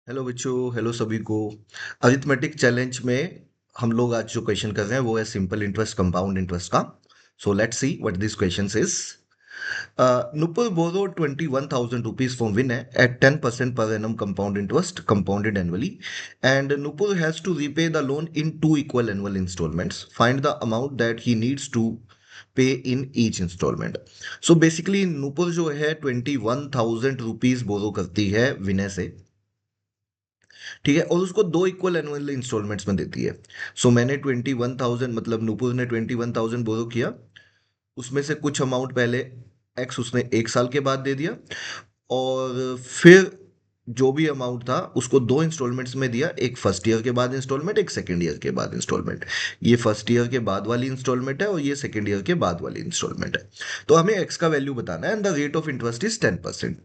Hello बच्चों, hello सभी को। अरिथमेटिक चैलेंज में हम लोग आज जो क्वेश्चन कर रहे हैं वो है सिंपल इंटरेस्ट कंपाउंड इंटरेस्ट का। So let's see what this question is. Nupur borrowed 21,000 rupees from Vinay at 10% per annum compound interest compounded annually, and Nupur has to repay the loan in two equal annual installments. Find the amount that he needs to pay in each instalment. So basically Nupur जो है 21,000 rupees बोरो करती है विनय से। ठीक है, और उसको दो इक्वल एनुअल इंस्टॉलमेंट्स में देती है। सो मैंने 21,000 मतलब नूपुर ने 21,000 बोरो किया, उसमें से कुछ अमाउंट पहले एक्स उसने एक साल के बाद दे दिया, और फिर जो भी अमाउंट था उसको दो इंस्टॉलमेंट्स में दिया, एक फर्स्ट ईयर के बाद इंस्टॉलमेंट, एक सेकेंड ईयर के बाद इंस्टॉलमेंट। ये फर्स्ट ईयर के बाद वाली इंस्टॉलमेंट है और ये सेकेंड ईयर के बाद वाली इंस्टॉलमेंट है। तो हमें एक्स का वैल्यू बताना है and the rate of interest is 10%।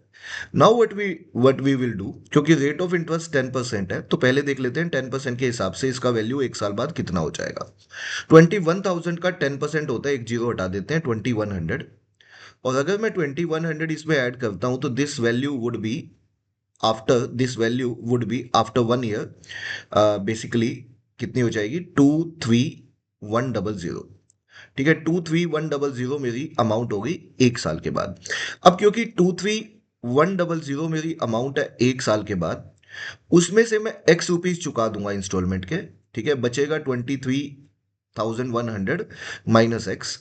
Now what we will do, क्योंकि रेट ऑफ इंटरेस्ट 10% है तो पहले देख लेते हैं 10% के हिसाब से इसका वैल्यू एक साल बाद कितना हो जाएगा। 21,000 का 10% होता है, एक जीरो हटा देते हैं, 2100। और अगर मैं 2100 इसमें ऐड करता हूं तो this value would be after 1 year basically कितनी हो जाएगी, 23100। ठीक है, 23100 मेरी अमाउंट हो गई एक साल के बाद। अब क्योंकि 23100 मेरी अमाउंट है एक साल के बाद, उसमें से मैं एक्स रुपीज चुका दूंगा इंस्टॉलमेंट के। ठीक है, बचेगा 23,100 माइनस एक्स।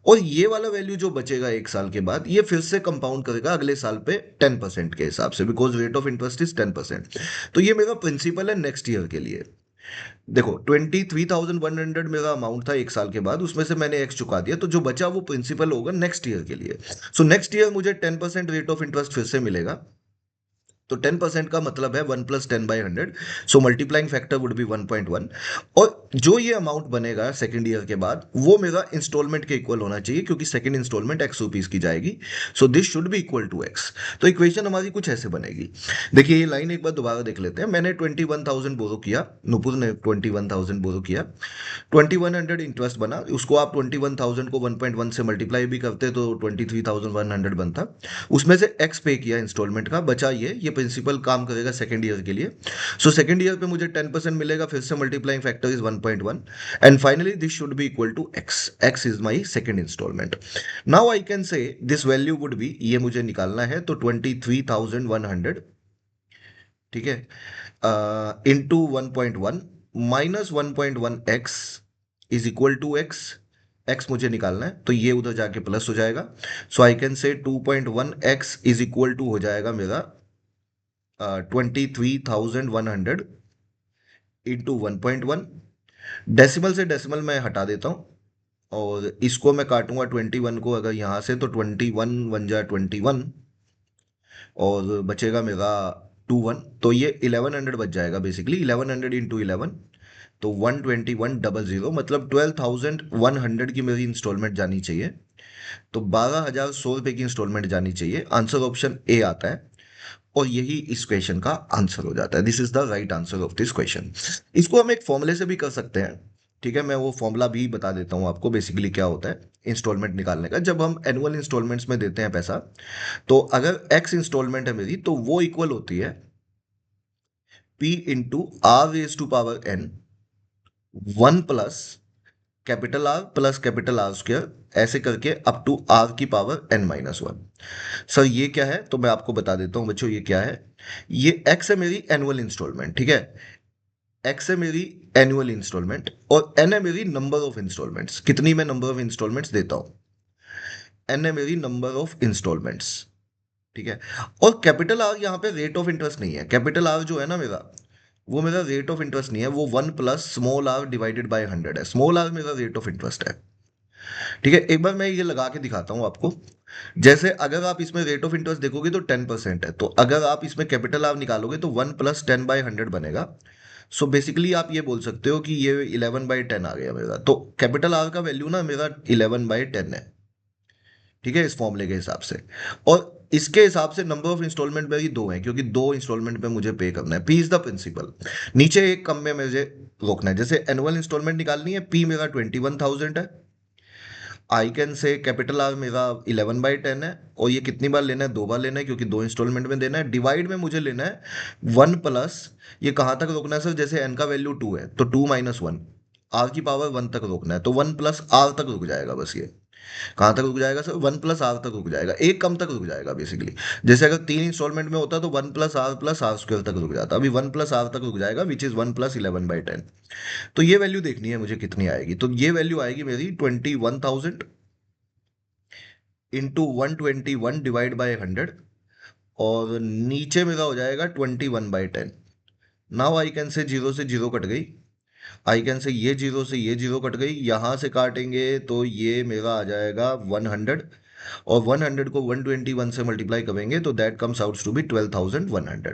और ये वाला वैल्यू जो बचेगा एक साल के बाद, ये फिर से कंपाउंड करेगा अगले साल पे 10% के हिसाब से, because rate of interest is 10%। तो ये मेरा प्रिंसिपल है नेक्स्ट ईयर के लिए। देखो, 23,100 मेरा अमाउंट था एक साल के बाद, उसमें से मैंने एक्स चुका दिया, तो जो बचा वो प्रिंसिपल होगा नेक्स्ट ईयर के लिए। सो नेक्स्ट ईयर मुझे 10% रेट ऑफ इंटरेस्ट फिर से मिलेगा। तो 10% का मतलब है 1 + 10/100। सो मल्टीप्लाइंग फैक्टर वुड बी 1.1। और जो ये अमाउंट बनेगा सेकेंड ईयर के बाद वो मेरा इंस्टॉलमेंट के इक्वल होना चाहिए, क्योंकि सेकेंड इंस्टॉलमेंट एक्स रुपीज की जाएगी। So this should be equal to X. तो इक्वेशन हमारी कुछ ऐसे बनेगी। देखिए, ये लाइन एक बार दोबारा देख लेते हैं। मैंने 21,000 बोरो किया, नुपुर ने 21,000 बोरो किया, 2100 इंटरेस्ट बना। उसको आप 21,000 को 1.1 से मल्टीप्लाई भी करते तो 23,100 बनता। उसमें से एक्स पे किया इंस्टॉलमेंट का, बचा ये प्रिंसिपल काम करेगा सेकेंड ईयर के लिए। सो सेकेंड ईयर पे मुझे 10% मिलेगा, फिर से multiplying factor is 1.1, and finally this should be equal to X. X is my second instalment. Now I can say this value would be, ये मुझे निकालना है तो 23,100, ठीक है, into 1.1 minus 1.1 X is equal to X. X मुझे निकालना है तो ये उधर जाके प्लस हो जाएगा। सो आई कैन से 2.1 एक्स इज इक्वल टू हो जाएगा मेरा 23,100 इंटू 1.1। डेसिमल से डेसिमल मैं हटा देता हूँ, और इसको मैं काटूंगा 21 को अगर यहाँ से, तो 21 × 21 और बचेगा मेरा 21। तो ये 1100 बच जाएगा, बेसिकली 1100 इंटू 11, तो 121,000, मतलब 12,100 की मेरी इंस्टॉलमेंट जानी चाहिए। तो 12,100 रुपये की इंस्टॉलमेंट जानी चाहिए। आंसर ऑप्शन ए आता है, और यही इस क्वेश्चन का आंसर हो जाता है। This is the right answer of this question. इसको हम एक फॉर्मूले से भी कर सकते हैं। ठीक है, मैं वो फॉर्मूला भी बता देता हूँ आपको। बेसिकली क्या होता है इंस्टॉलमेंट निकालने का, जब हम एनुअल इंस्टॉलमेंट्स में देते हैं पैसा, तो अगर एक्स इंस्टॉलमेंट है मेरी, तो वो इक्वल होती है P into R raise to power N, 1 plus capital R square, ऐसे करके अप टू आर की पावर n-1। सर ये क्या है, तो मैं आपको बता देता हूं बच्चों, ये क्या है। ये एक्स है मेरी एनुअल इंस्टॉलमेंट, ठीक है, एक्स है मेरी एनुअल इंस्टॉलमेंट, और एन है मेरी नंबर ऑफ इंस्टॉलमेंट्स, कितनी मैं नंबर ऑफ इंस्टॉलमेंट्स देता हूं। एन है मेरी नंबर ऑफ इंस्टॉलमेंट्स, ठीक है। और कैपिटल आर यहाँ पे रेट ऑफ इंटरेस्ट नहीं है। कैपिटल आर जो है ना मेरा, वो मेरा रेट ऑफ इंटरेस्ट नहीं है, वो 1 + स्मॉल r/100 है। स्मॉल आर मेरा रेट ऑफ इंटरेस्ट है। ठीक है, एक बार मैं ये लगा के दिखाता हूं आपको। जैसे अगर आप इसमें रेट ऑफ इंटरेस्ट देखोगे तो 10% है, तो अगर आप इसमें कैपिटल आर निकालोगे तो 1 + 10/100 बनेगा। सो बेसिकली आप ये बोल सकते हो कि ये 11/10 आ गया मेरा। तो कैपिटल आर का वैल्यू ना मेरा 11/10 है, ठीक है, इस फॉर्मूले के हिसाब से। और इसके हिसाब से नंबर ऑफ इंस्टॉलमेंट मेरी दो है, क्योंकि दो इंस्टॉलमेंट पे मुझे पे करना है। P is the principal. नीचे एक कम में मुझे रोकना है। जैसे एनुअल इंस्टॉलमेंट निकालनी है, पी मेरा 21,000 है, आई कैन से कैपिटल आर मेरा 11/10 है, और ये कितनी बार लेना है, 2 बार लेना है, क्योंकि 2 इंस्टॉलमेंट में देना है। डिवाइड में मुझे लेना है 1 प्लस, ये कहाँ तक रोकना है सर, जैसे एन का वैल्यू 2 है तो 2 - 1, आर की पावर 1 तक रोकना है, तो 1 प्लस आर तक रुक जाएगा बस ये। कहाँ तक रुक जाएगा सर, 1 प्लस आर तक रुक जाएगा, एक कम तक रुक जाएगा बेसिकली। जैसे अगर 3 इंस्टॉलमेंट में होता तो 1 प्लस आर तक रुक जाता, अभी 1 प्लस आर तक रुक जाएगा, विच इज 1 + 11/10। तो ये वैल्यू देखनी है मुझे कितनी आएगी, तो ये वैल्यू आएगी मेरी 21,000 इंटू 121 डिवाइड बाय 100, और नीचे मेरा हो जाएगा 21/10। नाउ आई कैन से जीरो से जीरो कट गई, आई कैन से ये जीरो से ये जीरो कट गई, यहां से काटेंगे तो ये मेरा आ जाएगा 100, और 100 को 121 से मल्टीप्लाई करेंगे तो that comes out to be 12,100।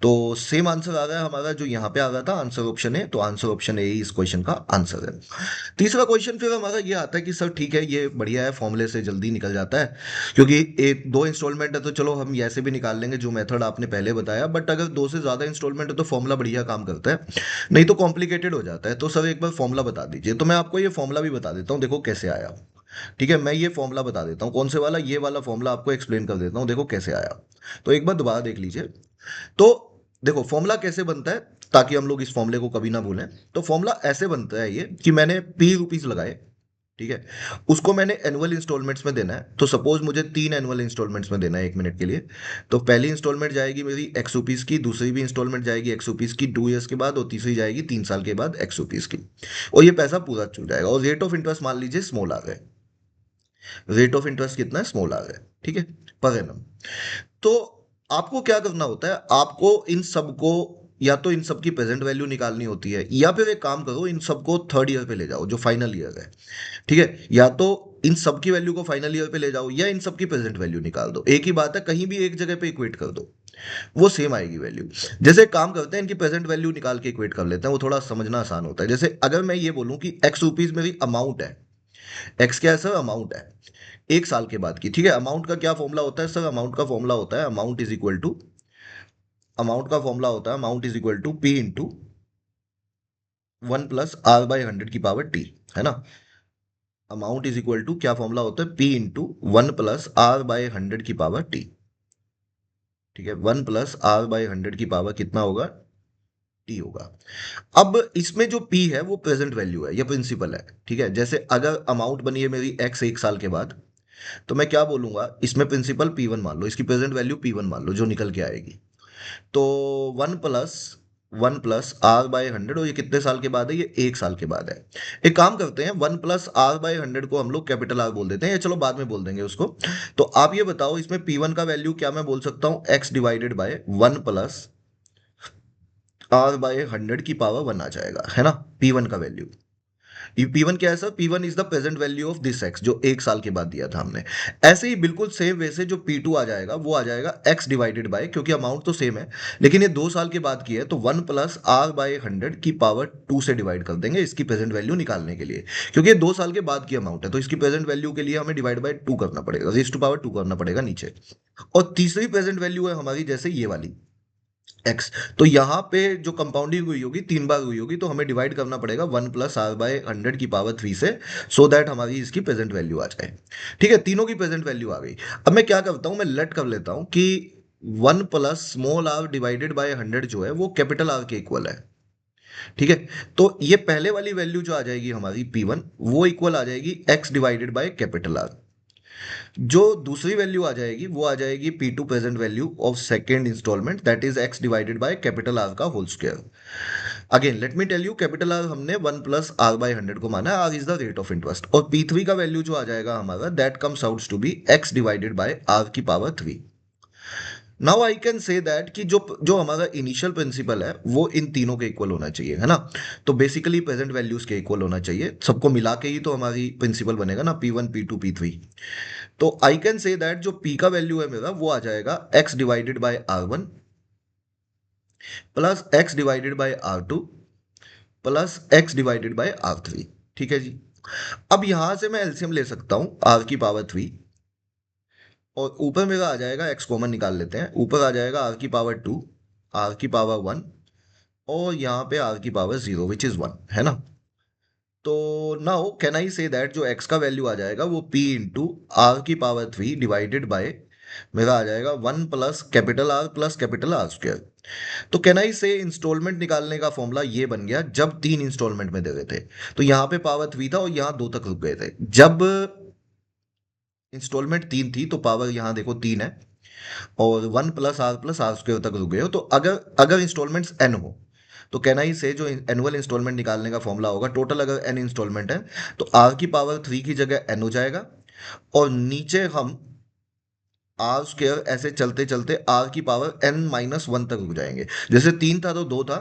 तो सेम आंसर आ रहा है हमारा जो यहाँ पे आ रहा था, आंसर ऑप्शन ए, तो आंसर ऑप्शन ए ही इस क्वेश्चन का आंसर है। तीसरा क्वेश्चन फिर हमारा ये आता है कि सर ठीक है, ये बढ़िया है, फॉर्मूले से जल्दी निकल जाता है, क्योंकि एक 2 इंस्टॉलमेंट है तो चलो हम ऐसे भी निकाल लेंगे जो मेथड आपने पहले बताया, बट अगर 2 से ज़्यादा इंस्टॉलमेंट है तो फॉर्मूला बढ़िया काम करता है, नहीं तो कॉम्प्लिकेटेड हो जाता है। तो सर एक बार फॉर्मूला बता दीजिए, तो मैं आपको ये फॉर्मूला भी बता देता हूँ, देखो कैसे आया। ठीक है, मैं ये फॉर्मूला बता देता हूँ, कौन से वाला, ये वाला फॉर्मूला आपको एक्सप्लेन कर देता हूँ, देखो कैसे आया। तो एक बार दोबारा देख लीजिए। तो देखो फॉर्मूला कैसे बनता है, ताकि हम लोग इस फॉर्मूले को कभी ना भूलें। तो फॉर्मूला ऐसे बनता है ये कि मैंने पी रुपीज लगाए, ठीक है, उसको मैंने एनुअल इंस्टॉलमेंट्स में देना है। तो सपोज मुझे 3 एनुअल इंस्टॉलमेंट्स में देना है 1 मिनट के लिए। तो पहली इंस्टॉलमेंट जाएगी मेरी एक्स रुपीज की, दूसरी भी इंस्टॉलमेंट जाएगी एक्स रुपीज की 2 ईयर्स के बाद, और तीसरी जाएगी 3 साल के बाद एक्स रुपीज की। और ये पैसा पूरा चुक जाएगा, और रेट ऑफ इंटरेस्ट मान लीजिए स्मॉल आ गए, रेट ऑफ इंटरेस्ट कितना है, स्मॉल आ गए, ठीक है, पर एनम। तो आपको क्या करना होता है, आपको इन सबको, या तो इन सब की प्रेजेंट वैल्यू निकालनी होती है, या फिर एक काम करो, इन सबको थर्ड ईयर पे ले जाओ जो फाइनल ईयर है, ठीक है, या तो इन सब की वैल्यू को फाइनल ईयर पे ले जाओ, या इन सब की प्रेजेंट वैल्यू निकाल दो, एक ही बात है, कहीं भी एक जगह पे इक्वेट कर दो, वो सेम आएगी वैल्यू। जैसे एक काम करते हैं, इनकी प्रेजेंट वैल्यू निकाल के इक्वेट कर लेते हैं, वो थोड़ा समझना आसान होता है। जैसे अगर मैं ये बोलूं कि एक्स रुपीज मेरी अमाउंट है, एक्स क्या है सर, अमाउंट है, 1 साल के बाद की, ठीक है। अमाउंट का क्या फॉर्मूला होता है सर, अमाउंट का फॉर्मूला होता है, amount is equal to P into 1 + R/100 की पावर टी, है ना। अमाउंट इज इक्वल टू क्या फॉर्मूला होता है, पी इंटू 1 + R/100 की पावर टी, ठीक है, 1 + R/100 की पावर कितना होगा, टी होगा। अब इसमें जो पी है वो प्रेजेंट वैल्यू है, ये प्रिंसिपल है, ठीक है। जैसे अगर अमाउंट बनी है मेरी एक्स 1 साल के बाद, तो मैं क्या बोलूंगा, इसमें प्रिंसिपल P1 मान लो, इसकी प्रेजेंट वैल्यू P1 मान लो जो निकल के आएगी। तो 1 + 1 + R/100, और ये कितने साल के बाद है, ये 1 साल के बाद है। एक काम करते हैं, 1 + R/100 को हम लोग कैपिटल आर बोल देते हैं, या चलो बाद में बोल देंगे उसको। तो आप ये बताओ, इसमें P1 का वैल्यू क्या मैं बोल सकता हूँ, x डिवाइडेड बाय 1 + R/100 की पावर 1 आ जाएगा, है ना, P1 का वैल्यू। P1 क्या है sir, P1 is the present value of this x, जो 1 साल के बाद दिया था हमने। ऐसे ही बिल्कुल सेम वे से जो P2 आ जाएगा, वो आ जाएगा x डिवाइडेड बाय, क्योंकि अमाउंट तो सेम है, लेकिन ये 2 साल के बाद की है, तो 1 + R/100 की पावर 2 से डिवाइड कर देंगे इसकी प्रेजेंट वैल्यू निकालने के लिए, क्योंकि ये 2 साल के बाद की अमाउंट है, तो इसकी प्रेजेंट वैल्यू के लिए हमें डिवाइड बाय 2 करना पड़ेगा, रेज टू पावर 2 करना पड़ेगा नीचे। और तीसरी प्रेजेंट वैल्यू है हमारी जैसे ये वाली एक्स, तो यहाँ पे जो कंपाउंडिंग हुई होगी 3 बार हुई होगी, तो हमें डिवाइड करना पड़ेगा 1 + R/100 की पावर 3 से, सो दैट हमारी इसकी प्रेजेंट वैल्यू आ जाए। ठीक है, तीनों की प्रेजेंट वैल्यू आ गई। अब मैं क्या करता हूँ, मैं लेट कर लेता हूँ कि 1 + r डिवाइडेड बाय 100 जो है वो कैपिटल आर के इक्वल है, ठीक है। तो ये पहले वाली वैल्यू जो आ जाएगी हमारी P1, वो इक्वल आ जाएगी x divided by capital R. जो दूसरी वैल्यू आ जाएगी वो आ जाएगी P2 present value of second installment, that is x divided by capital R का whole square. Again let me tell you, capital R हमने 1 + R/100 को माना है, R is the rate of interest, और P3 का वैल्यू जो आ जाएगा हमारा, that comes out to be x divided by R की power 3। Now I can say that कि जो जो हमारा इनिशियल प्रिंसिपल है वो इन तीनों के इक्वल होना चाहिए, है ना। तो बेसिकली प्रेजेंट वैल्यूज के इक्वल होना चाहिए, सबको मिला के ही तो हमारी प्रिंसिपल बनेगा ना, P1 P2 P3। तो आई कैन से दैट जो P का वैल्यू है मेरा, वो आ जाएगा x divided bye R1 plus x divided bye R2 plus x divided bye R3, ठीक है जी। अब यहां से मैं एलसीएम ले सकता हूं r की पावर 3, और ऊपर मेरा आ जाएगा, x कॉमन निकाल लेते हैं, ऊपर आ जाएगा r की पावर 2, r की पावर 1, और यहाँ पे r की पावर 0 विच इज 1, है ना। तो now can I say that जो x का वैल्यू आ जाएगा वो p इंटू आर की पावर 3 डिवाइडेड बाय मेरा आ जाएगा 1 प्लस कैपिटल आर स्क्वायर। तो कैन आई से इंस्टॉलमेंट निकालने का फॉर्मूला ये बन गया जब 3 इंस्टॉलमेंट में दे रहे थे। तो यहाँ पे पावर 3 था और यहाँ 2 तक रुक गए थे। जब इंस्टॉलमेंट 3 थी तो पावर यहाँ देखो 3 है और 1 प्लस आर स्क्वायर तक रुक गए हो। तो अगर अगर इंस्टॉलमेंट्स एन हो तो कैन आई से जो एनुअल इंस्टॉलमेंट निकालने का फॉर्मूला होगा, टोटल अगर एन इंस्टॉलमेंट है तो आर की पावर 3 की जगह एन हो जाएगा और नीचे हम आर स्क्वायर ऐसे चलते चलते आर की पावर एन माइनस वन तक रुक जाएंगे। जैसे 3 था तो 2 था,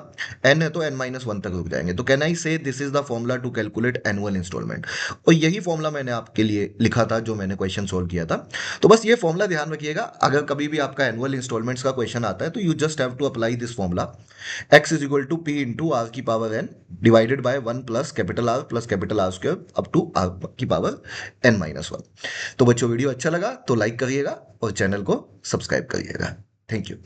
एन है तो एन माइनस वन तक रुक जाएंगे। तो can I say this is the formula to calculate annual instalment. और यही फॉर्मूला मैंने आपके लिए लिखा था जो मैंने क्वेश्चन सोल्व किया था। तो बस ये फॉर्मूला ध्यान रखिएगा, अगर कभी भी आपका एनुअल इंस्टॉलमेंट्स का क्वेश्चन आता है तो you just have to apply this formula. X is equal to P into R की power N divided by 1 plus capital R square up to R की पावर एन माइनस वन। तो बच्चों video अच्छा लगा तो लाइक करिएगा और channel को सब्सक्राइब करिएगा। Thank you.